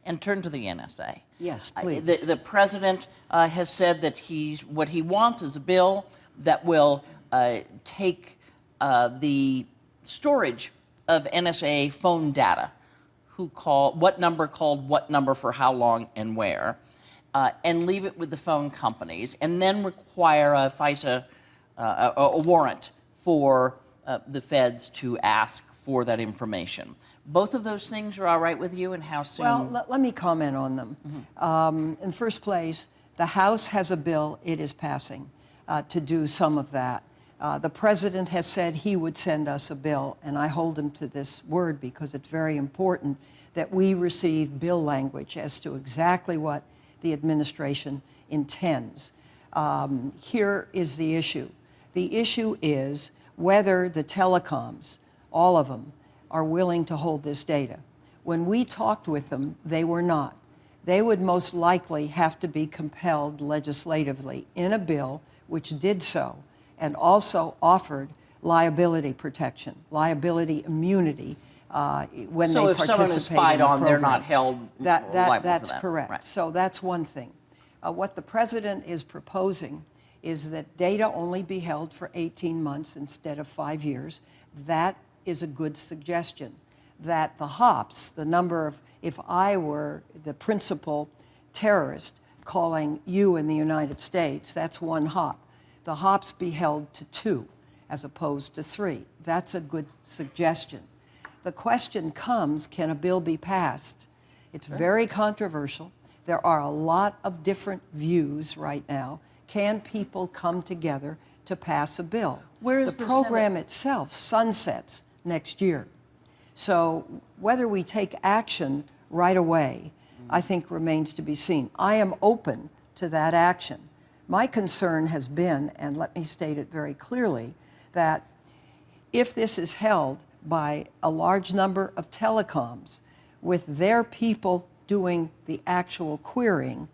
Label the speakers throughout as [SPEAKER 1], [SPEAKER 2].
[SPEAKER 1] and turn to the NSA.
[SPEAKER 2] Yes, please.
[SPEAKER 1] The president has said that what he wants is a bill that will take the storage of NSA phone data, what number called what number for how long and where, and leave it with the phone companies, and then require a FISA, a warrant for the feds to ask for that information. Both of those things are all right with you, and how soon?
[SPEAKER 2] Well, let me comment on them. In the first place, the House has a bill it is passing to do some of that. The president has said he would send us a bill, and I hold him to this word because it's very important that we receive bill language as to exactly what the administration intends. Here is the issue. The issue is whether the telecoms, all of them, are willing to hold this data. When we talked with them, they were not. They would most likely have to be compelled legislatively in a bill which did so, and also offered liability protection, liability immunity when they participate in the program.
[SPEAKER 1] So if someone is spied on, they're not held liable for that.
[SPEAKER 2] That's correct.
[SPEAKER 1] Right.
[SPEAKER 2] So that's one thing. What the president is proposing is that data only be held for 18 months instead of 5 years. That is a good suggestion. That the hops, the number of, if I were the principal terrorist calling you in the United States, that's one hop. The hops be held to 2 as opposed to 3. That's a good suggestion. The question comes, can a bill be passed? It's very controversial. There are a lot of different views right now. Can people come together to pass a bill?
[SPEAKER 1] Where is
[SPEAKER 2] the program itself sunsets next year. So whether we take action right away, I think remains to be seen. I am open to that action. My concern has been, and let me state it very clearly, that if this is held by a large number of telecoms with their people doing the actual querying,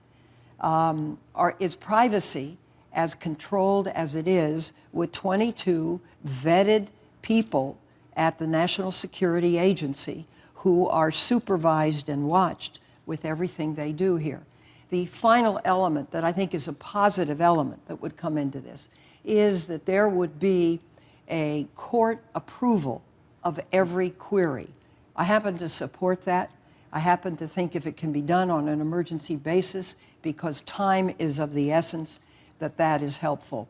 [SPEAKER 2] is privacy as controlled as it is with 22 vetted people at the National Security Agency who are supervised and watched with everything they do here. The final element that I think is a positive element that would come into this is that there would be a court approval of every query. I happen to support that. I happen to think if it can be done on an emergency basis because time is of the essence, that is helpful.